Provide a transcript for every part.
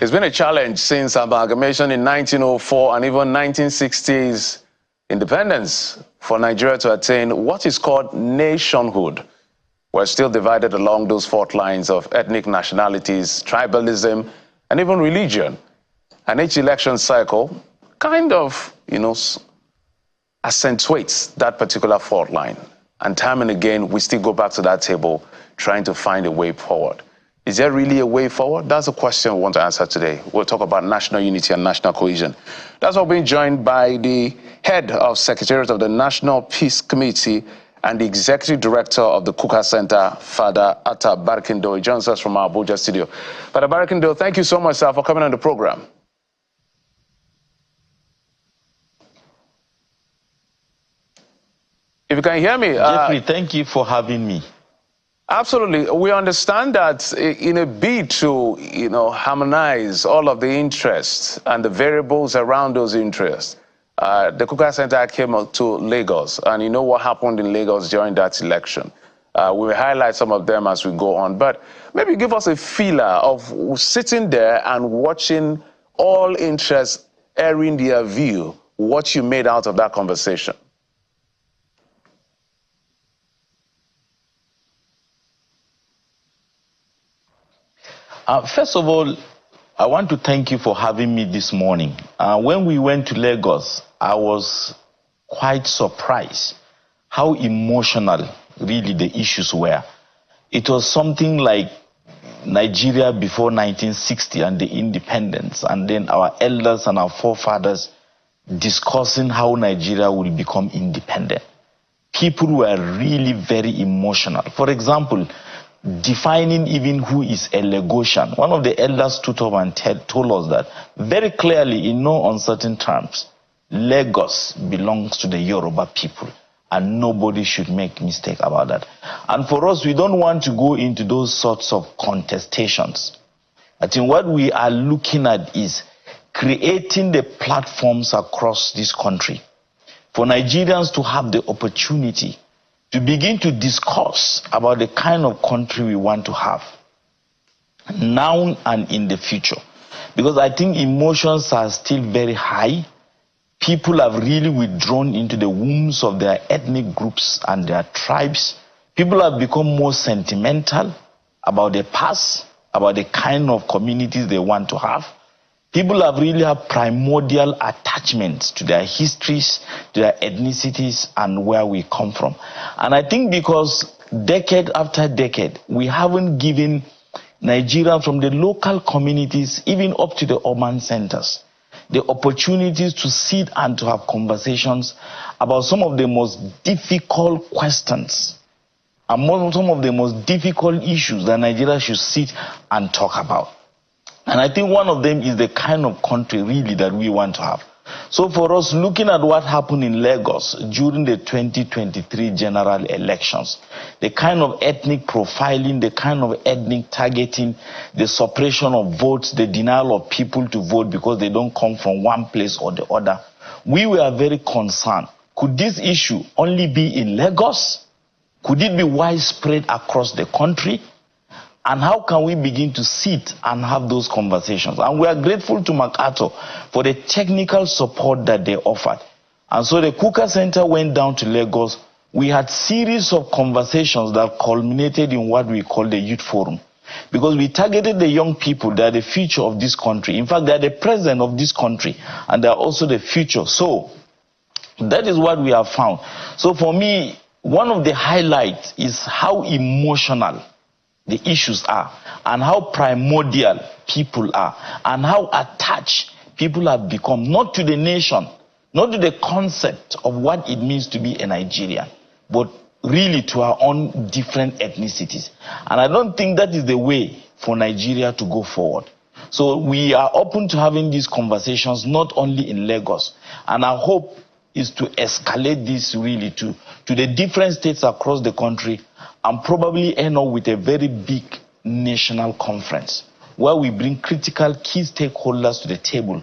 It's been a challenge since amalgamation in 1904 and even 1960s independence for Nigeria to attain what is called nationhood. We're still divided along those fault lines of ethnic nationalities, tribalism, and even religion. And each election cycle kind of, accentuates that particular fault line. And time and again, we still go back to that table trying to find a way forward. Is there really a way forward? That's a question we want to answer today. We'll talk about national unity and national cohesion. That's why we're being joined by the head of Secretariat of the National Peace Committee and the Executive Director of the Kuka Center, Father Atta Barkindo. He joins us from our Abuja studio. Father Barkindo, thank you so much, sir, for coming on the program. If you can hear me. Jeffrey, thank you for having me. Absolutely. We understand that in a bid to, harmonize all of the interests and the variables around those interests, the Kuka Center came to Lagos, and you know what happened in Lagos during that election. We will highlight some of them as we go on, but maybe give us a feeler of sitting there and watching all interests airing their view, what you made out of that conversation. First of all, I want to thank you for having me this morning. When we went to Lagos, I was quite surprised how emotional really the issues were. It was something like Nigeria before 1960 and the independence, and then our elders and our forefathers discussing how Nigeria will become independent. People were really very emotional. For example, defining even who is a Lagosian. One of the elders stood up and told us that very clearly in no uncertain terms, Lagos belongs to the Yoruba people and nobody should make mistake about that. And for us, we don't want to go into those sorts of contestations. I think what we are looking at is creating the platforms across this country for Nigerians to have the opportunity to begin to discuss about the kind of country we want to have now and in the future. Because I think emotions are still very high. People have really withdrawn into the wombs of their ethnic groups and their tribes. People have become more sentimental about the past, about the kind of communities they want to have. People have really had primordial attachments to their histories, to their ethnicities, and where we come from. And I think because decade after decade, we haven't given Nigerians from the local communities, even up to the urban centers, the opportunities to sit and to have conversations about some of the most difficult questions and some of the most difficult issues that Nigeria should sit and talk about. And I think one of them is the kind of country really that we want to have. So for us, looking at what happened in Lagos during the 2023 general elections, the kind of ethnic profiling, the kind of ethnic targeting, the suppression of votes, the denial of people to vote because they don't come from one place or the other, we were very concerned. Could this issue only be in Lagos? Could it be widespread across the country? And how can we begin to sit and have those conversations? And we are grateful to MacArthur for the technical support that they offered. And so the Kuka Center went down to Lagos. We had series of conversations that culminated in what we call the Youth Forum. Because we targeted the young people. They are the future of this country. In fact, they are the present of this country. And they are also the future. So that is what we have found. So for me, one of the highlights is how emotional the issues are, and how primordial people are, and how attached people have become, not to the nation, not to the concept of what it means to be a Nigerian, but really to our own different ethnicities. And I don't think that is the way for Nigeria to go forward. So we are open to having these conversations, not only in Lagos. And our hope is to escalate this really to the different states across the country, and probably end up with a very big national conference where we bring critical key stakeholders to the table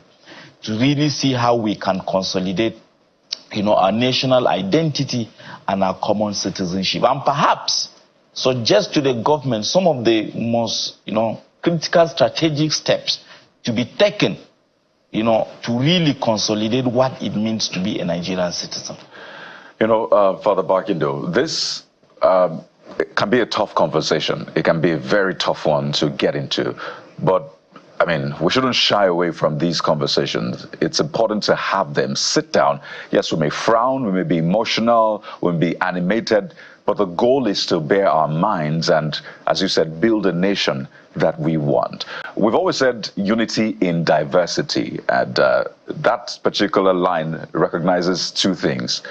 to really see how we can consolidate, our national identity and our common citizenship, and perhaps suggest to the government some of the most, critical strategic steps to be taken, you know, to really consolidate what it means to be a Nigerian citizen? You know, Father Barkindo, this it can be a tough conversation. It can be a very tough one to get into. But, I mean, we shouldn't shy away from these conversations. It's important to have them. Sit down. Yes, we may frown, we may be emotional, we may be animated, but the goal is to bear our minds and, as you said, build a nation that we want. We've always said unity in diversity, and that particular line recognizes two things.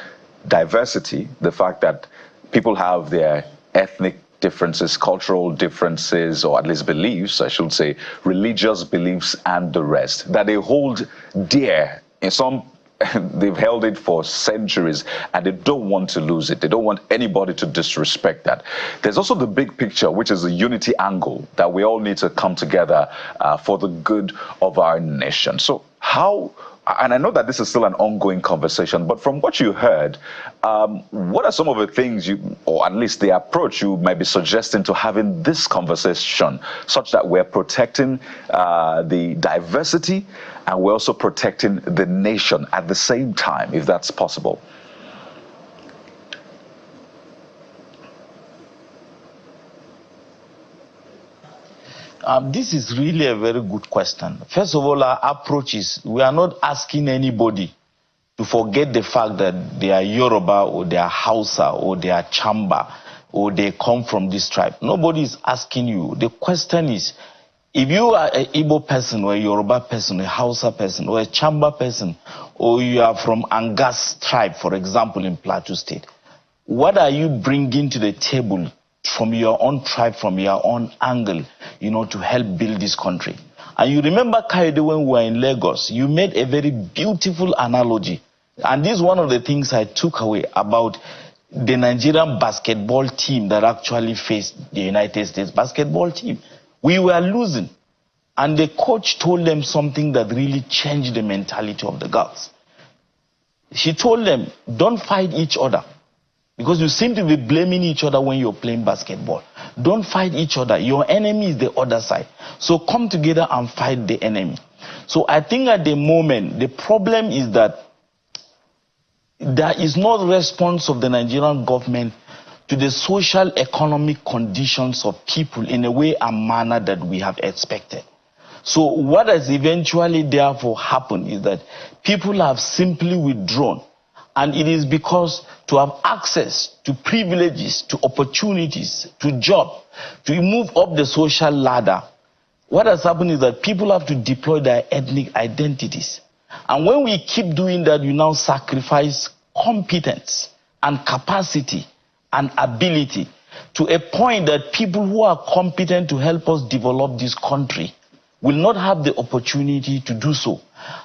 Diversity, the fact that people have their ethnic differences, cultural differences, or at least beliefs, I should say, religious beliefs and the rest, that they hold dear. In some, they've held it for centuries and they don't want to lose it. They don't want anybody to disrespect that. There's also the big picture, which is the unity angle, that we all need to come together for the good of our nation. So how, and I know that this is still an ongoing conversation, but from what you heard, what are some of the things you, or at least the approach you might be suggesting to having this conversation, such that we're protecting the diversity and we're also protecting the nation at the same time, if that's possible? This is really a very good question. First of all, our approach is we are not asking anybody to forget the fact that they are Yoruba or they are Hausa or they are Chamba or they come from this tribe. Nobody is asking you. The question is, if you are an Igbo person or a Yoruba person, a Hausa person or a Chamba person, or you are from Angas tribe, for example, in Plateau State, what are you bringing to the table from your own tribe, from your own angle, you know, to help build this country? And you remember, Kayode, when we were in Lagos, you made a very beautiful analogy. And this is one of the things I took away about the Nigerian basketball team that actually faced the United States basketball team. We were losing. And the coach told them something that really changed the mentality of the girls. She told them, don't fight each other. Because you seem to be blaming each other when you're playing basketball. Don't fight each other. Your enemy is the other side. So come together and fight the enemy. So I think at the moment, the problem is that there is no response of the Nigerian government to the social economic conditions of people in a way and manner that we have expected. So what has eventually therefore happened is that people have simply withdrawn. And it is because to have access to privileges, to opportunities, to job, to move up the social ladder, what has happened is that people have to deploy their ethnic identities. And when we keep doing that, you now sacrifice competence and capacity and ability to a point that people who are competent to help us develop this country will not have the opportunity to do so.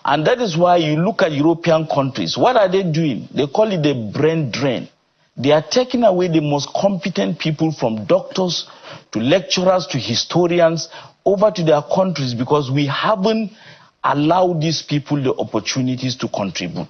And that is why you look at European countries. What are they doing? They call it the brain drain. They are taking away the most competent people, from doctors to lecturers to historians, over to their countries, because we haven't allowed these people the opportunities to contribute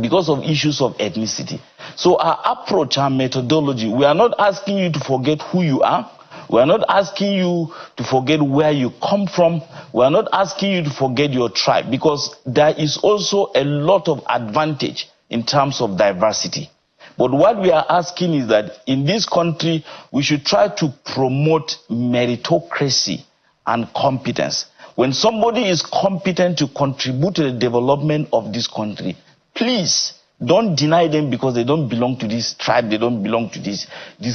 because of issues of ethnicity. So our approach, our methodology, we are not asking you to forget who you are. We are not asking you to forget where you come from. We are not asking you to forget your tribe, because there is also a lot of advantage in terms of diversity. But what we are asking is that in this country, we should try to promote meritocracy and competence. When somebody is competent to contribute to the development of this country, please don't deny them because they don't belong to this tribe, they don't belong to this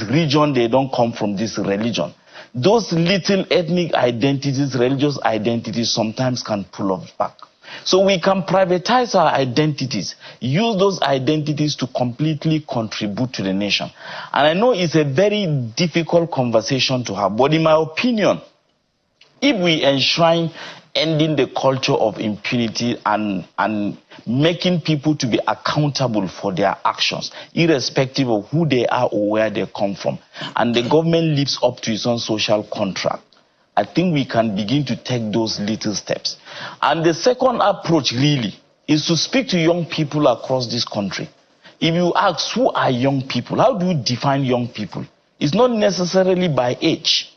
region, they don't come from this religion. Those little ethnic identities, religious identities sometimes can pull us back. So we can privatize our identities, use those identities to completely contribute to the nation. And I know it's a very difficult conversation to have, but in my opinion, if we enshrine ending the culture of impunity and making people to be accountable for their actions, irrespective of who they are or where they come from, and the government lives up to its own social contract, I think we can begin to take those little steps. And the second approach really is to speak to young people across this country. If you ask who are young people, how do you define young people? It's not necessarily by age.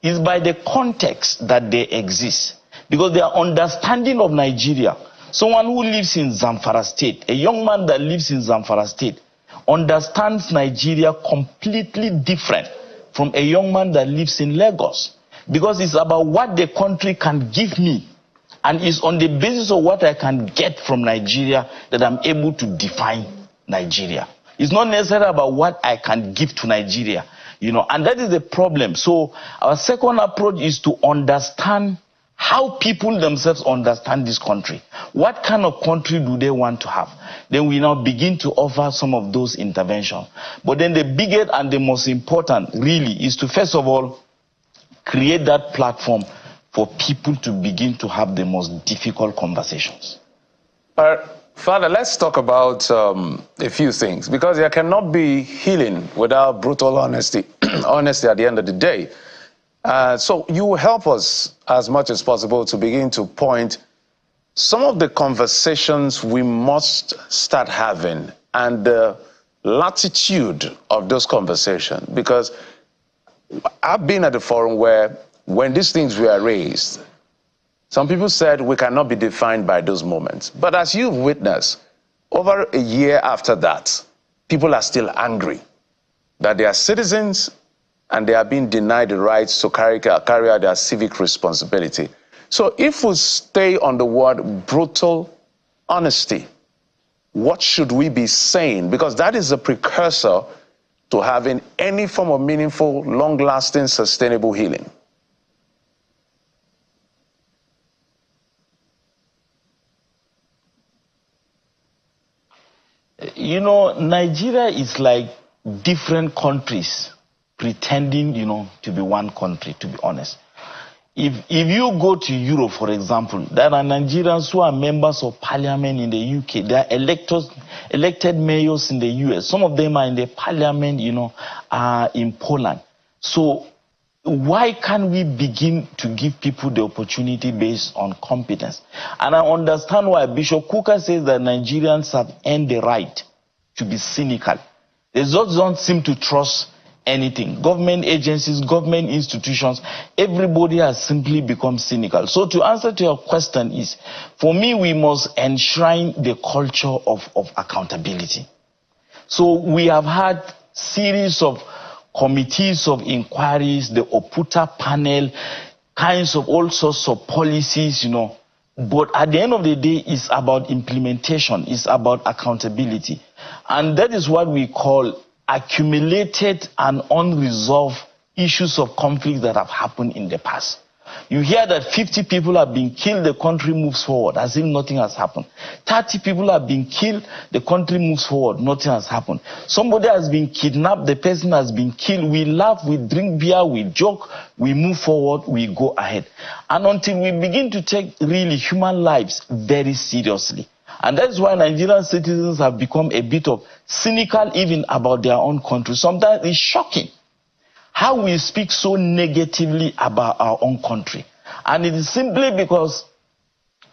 It's by the context that they exist. because their understanding of Nigeria, someone who lives in Zamfara State, a young man that lives in Zamfara State, understands Nigeria completely different from a young man that lives in Lagos, because it's about what the country can give me, and it's on the basis of what I can get from Nigeria that I'm able to define Nigeria. It's not necessarily about what I can give to Nigeria, and that is the problem. So our second approach is to understand how people themselves understand this country. What kind of country do they want to have? Then we now begin to offer some of those interventions. But then the biggest and the most important really is to, first of all, create that platform for people to begin to have the most difficult conversations. Father, let's talk about a few things, because there cannot be healing without brutal honesty. Honesty at the end of the day. So you help us as much as possible to begin to point some of the conversations we must start having and the latitude of those conversations. Because I've been at the forum where when these things were raised, some people said we cannot be defined by those moments. But as you've witnessed, over a year after that, people are still angry that they are citizens and they are being denied the rights to carry out their civic responsibility. So if we stay on the word brutal honesty, what should we be saying? Because that is a precursor to having any form of meaningful, long-lasting, sustainable healing. Nigeria is like different countries pretending, to be one country, to be honest. If you go to Europe, for example, there are Nigerians who are members of parliament in the UK. There are elected mayors in the US. Some of them are in the parliament, in Poland. So why can't we begin to give people the opportunity based on competence? And I understand why Bishop Kuka says that Nigerians have earned the right to be cynical. They just don't seem to trust anything. Government agencies, government institutions, everybody has simply become cynical. So to answer to your question is, for me, we must enshrine the culture of accountability. So we have had series of committees of inquiries, the Oputa panel, kinds of all sorts of policies, But at the end of the day, it's about implementation. It's about accountability. And that is what we call accumulated and unresolved issues of conflict that have happened in the past. You hear that 50 people have been killed, the country moves forward as if nothing has happened. 30 people have been killed, the country moves forward, nothing has happened. Somebody has been kidnapped, the person has been killed, we laugh, we drink beer, we joke, we move forward, we go ahead. And until we begin to take really human lives very seriously. And that's why Nigerian citizens have become a bit of cynical even about their own country. Sometimes it's shocking how we speak so negatively about our own country. And it is simply because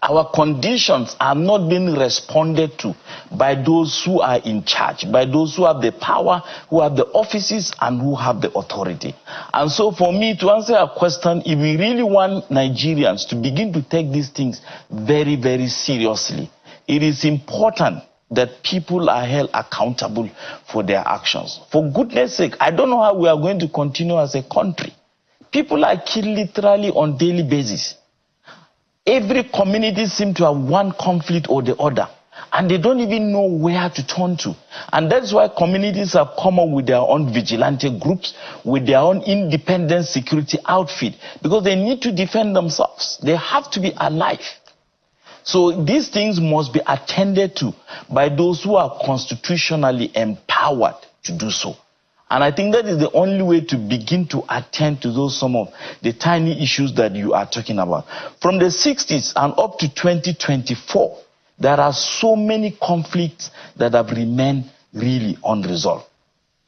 our conditions are not being responded to by those who are in charge, by those who have the power, who have the offices, and who have the authority. And so for me, to answer your question, if we really want Nigerians to begin to take these things very, very seriously, it is important that people are held accountable for their actions. For goodness sake, I don't know how we are going to continue as a country. People are killed literally on daily basis. Every community seems to have one conflict or the other, and they don't even know where to turn to. And that's why communities have come up with their own vigilante groups, with their own independent security outfit, because they need to defend themselves. They have to be alive. So these things must be attended to by those who are constitutionally empowered to do so. And I think that is the only way to begin to attend to those some of the tiny issues that you are talking about. From the 60s and up to 2024, there are so many conflicts that have remained really unresolved.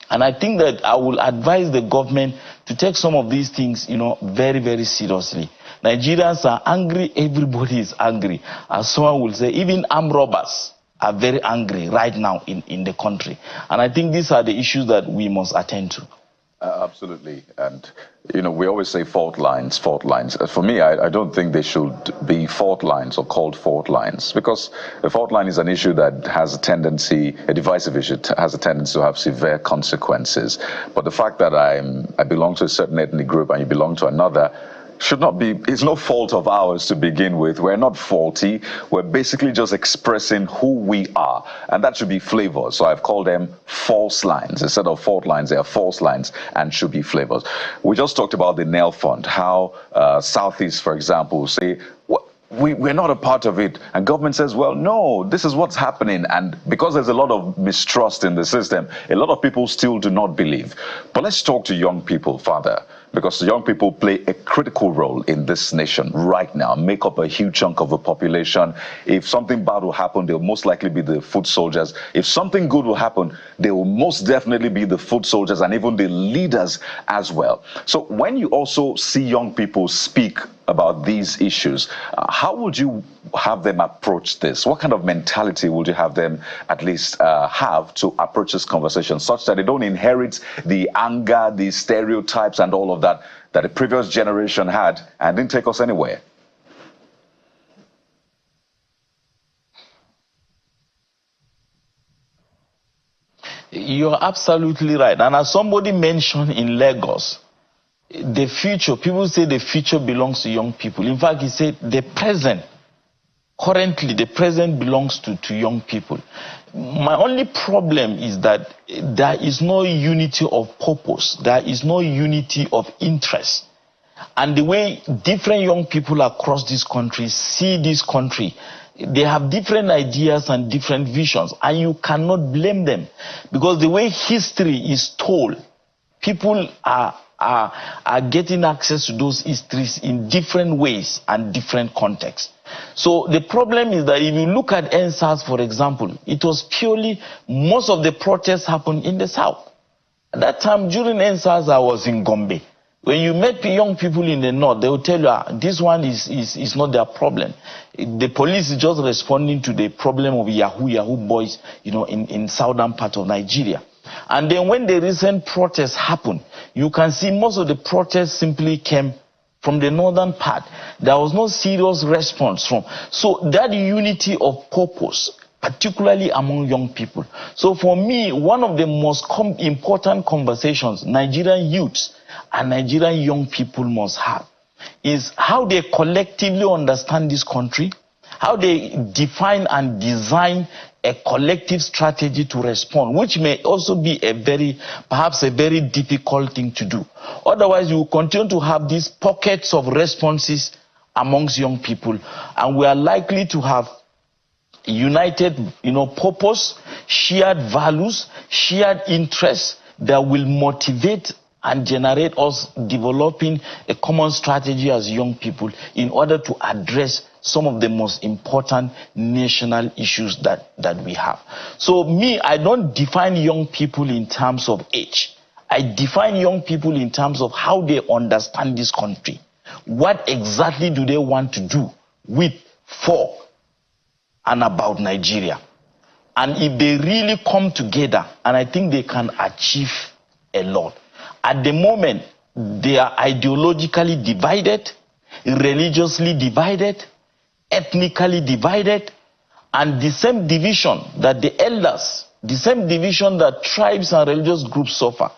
And I think that I will advise the government to take some of these things, very, very seriously. Nigerians are angry, everybody is angry. As someone will say, even armed robbers are very angry right now in the country. And I think these are the issues that we must attend to. Absolutely. And, we always say fault lines, fault lines. For me, I don't think they should be fault lines or called fault lines, because a fault line is an issue that has a tendency, a divisive issue, has a tendency to have severe consequences. But the fact that I belong to a certain ethnic group and you belong to another, should not be, it's no fault of ours to begin with. We're not faulty. We're basically just expressing who we are. And that should be flavors. So I've called them false lines. Instead of fault lines, they are false lines and should be flavors. We just talked about the Nail Fund, how Southeast, for example, say, we're not a part of it. And government says, well, no, this is what's happening. And because there's a lot of mistrust in the system, a lot of people still do not believe. But let's talk to young people, Father, because young people play a critical role in this nation right now, make up a huge chunk of the population. If something bad will happen, they'll most likely be the foot soldiers. If something good will happen, they will most definitely be the foot soldiers and even the leaders as well. So when you also see young people speak about these issues, how would you have them approach this? What kind of mentality would you have them at least have to approach this conversation, such that they don't inherit the anger, the stereotypes and all of that the previous generation had and didn't take us anywhere? You're absolutely right. And as somebody mentioned in Lagos, the future, people say the future belongs to young people. In fact, he said currently the present belongs to young people. My only problem is that there is no unity of purpose. There is no unity of interest. And the way different young people across this country see this country, they have different ideas and different visions, and you cannot blame them, because the way history is told, people are getting access to those histories in different ways and different contexts. So the problem is that if you look at NSAS, for example, it was purely, most of the protests happened in the South. At that time, during NSAS, I was in Gombe. When you met young people in the North, they will tell you, this one is not their problem. The police is just responding to the problem of Yahoo boys, in southern part of Nigeria. And then when the recent protests happened, you can see most of the protests simply came from the northern part. There was no serious response from. So that unity of purpose, particularly among young people. So for me, one of the most important conversations Nigerian youths and Nigerian young people must have is how they collectively understand this country, how they define and design a collective strategy to respond, which may also be perhaps a very difficult thing to do. Otherwise, you will continue to have these pockets of responses amongst young people, and we are likely to have united, purpose, shared values, shared interests that will motivate and generate us developing a common strategy as young people in order to address some of the most important national issues that we have. So I don't define young people in terms of age. I define young people in terms of how they understand this country. What exactly do they want to do with, for, and about Nigeria? And if they really come together, and I think they can achieve a lot. At the moment, they are ideologically divided, religiously divided, ethnically divided, and the same division that the elders, the same division that tribes and religious groups suffer.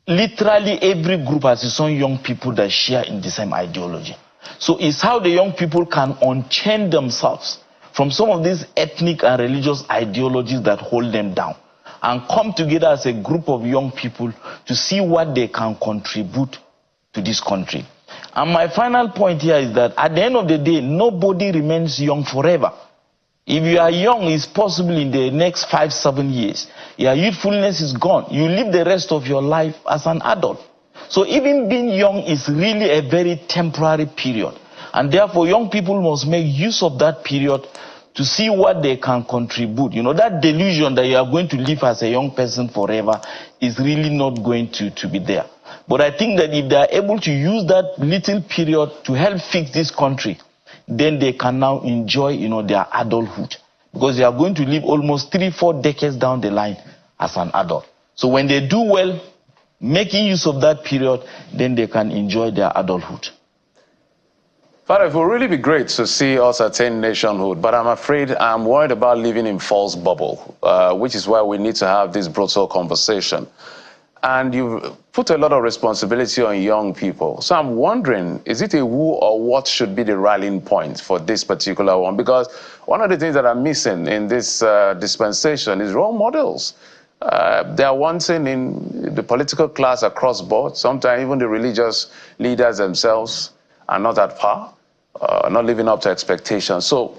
Literally every group has its own young people that share in the same ideology. So it's how the young people can unchain themselves from some of these ethnic and religious ideologies that hold them down, and come together as a group of young people to see what they can contribute to this country. And my final point here is that at the end of the day, nobody remains young forever. If you are young, it's possible in the next 5-7 years, your youthfulness is gone. You live the rest of your life as an adult. So even being young is really a very temporary period. And therefore, young people must make use of that period to see what they can contribute. That delusion that you are going to live as a young person forever is really not going to be there. But I think that if they are able to use that little period to help fix this country, then they can now enjoy, their adulthood. Because they are going to live almost 3-4 decades down the line as an adult. So when they do well, making use of that period, then they can enjoy their adulthood. Father, it will really be great to see us attain nationhood, but I'm afraid I'm worried about living in false bubble, which is why we need to have this brutal conversation. And you've put a lot of responsibility on young people. So I'm wondering, is it a who or what should be the rallying point for this particular one? Because one of the things that I'm missing in this dispensation is role models. They are wanting in the political class across board. Sometimes even the religious leaders themselves are not at par, not living up to expectations. So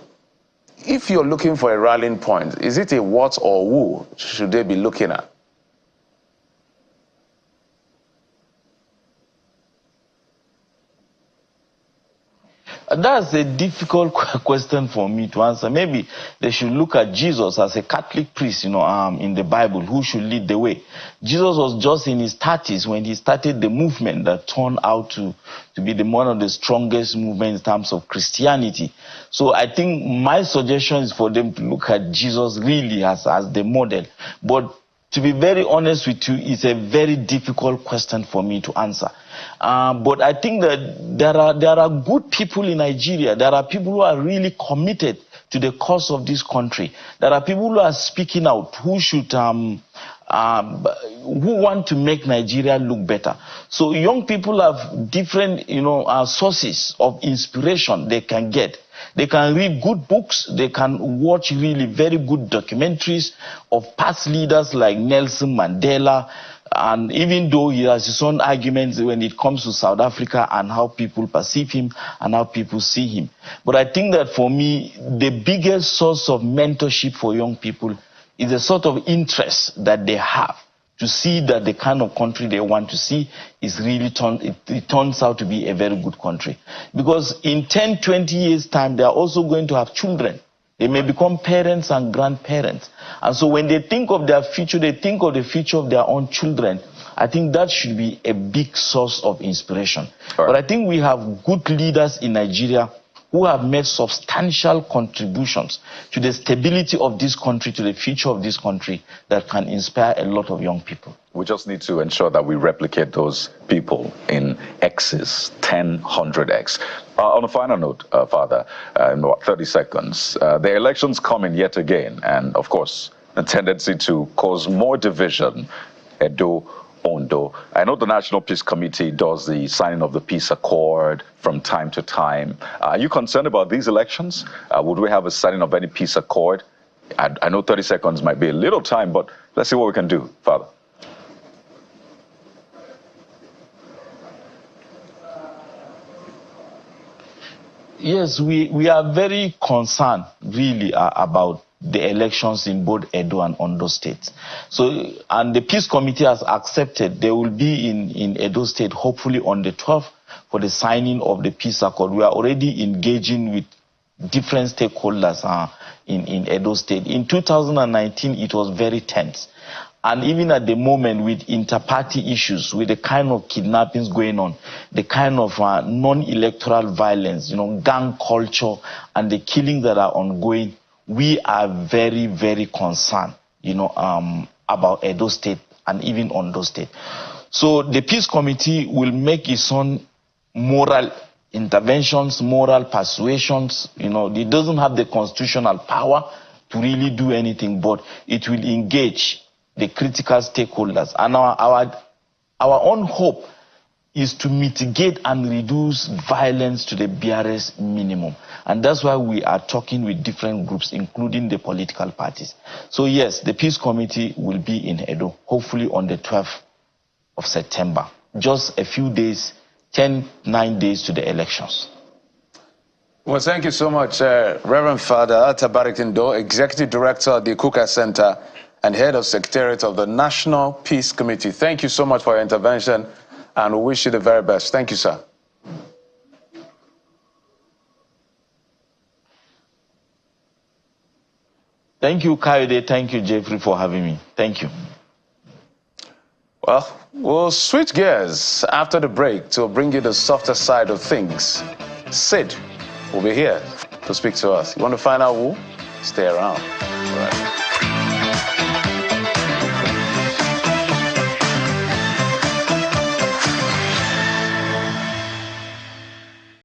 if you're looking for a rallying point, is it a what or who should they be looking at? That's a difficult question for me to answer. Maybe they should look at Jesus as a Catholic priest, in the Bible, who should lead the way. Jesus was just in his 30s when he started the movement that turned out to be one of the strongest movements in terms of Christianity. So I think my suggestion is for them to look at Jesus really as the model. But to be very honest with you, it's a very difficult question for me to answer. But I think that there are good people in Nigeria. There are people who are really committed to the cause of this country. There are people who are speaking out, who want to make Nigeria look better. So young people have different, sources of inspiration they can get. They can read good books. They can watch really very good documentaries of past leaders like Nelson Mandela. And even though he has his own arguments when it comes to South Africa and how people perceive him and how people see him. But I think that for me, the biggest source of mentorship for young people is a sort of interest that they have to see that the kind of country they want to see is really it turns out to be a very good country. Because in 10, 20 years' time, they are also going to have children. They may become parents and grandparents. And so when they think of their future, they think of the future of their own children. I think that should be a big source of inspiration. Right. But I think we have good leaders in Nigeria who have made substantial contributions to the stability of this country, to the future of this country, that can inspire a lot of young people. We just need to ensure that we replicate those people in X's, 10, 100X. On a final note, Father, in about 30 seconds, the election's coming yet again, and of course, the tendency to cause more division, Edo, Ondo. I know the National Peace Committee does the signing of the peace accord from time to time. Are you concerned about these elections? Would we have a signing of any peace accord? I know 30 seconds might be a little time, but let's see what we can do, Father. Yes, we are very concerned, really, about the elections in both Edo and Ondo states. So, and the Peace Committee has accepted they will be in Edo State, hopefully on the 12th, for the signing of the peace accord. We are already engaging with different stakeholders in Edo State. In 2019, it was very tense. And even at the moment, with inter-party issues, with the kind of kidnappings going on, the kind of non-electoral violence, gang culture, and the killings that are ongoing, we are very, very concerned, about Edo State and even Ondo State. So the Peace Committee will make its own moral interventions, moral persuasions. It doesn't have the constitutional power to really do anything, but it will engage the critical stakeholders. And our own hope is to mitigate and reduce violence to the barest minimum. And that's why we are talking with different groups, including the political parties. So yes, the Peace Committee will be in Edo, hopefully on the 12th of September. Just a few days, 9 days to the elections. Well, thank you so much, Reverend Father Atta, Executive Director of the Kuka Center and Head of Secretariat of the National Peace Committee. Thank you so much for your intervention, and we wish you the very best. Thank you, sir. Thank you, Kayode. Thank you, Jeffrey, for having me. Thank you. Well, we'll switch gears after the break to bring you the softer side of things. Sid will be here to speak to us. You want to find out who? Stay around. All right.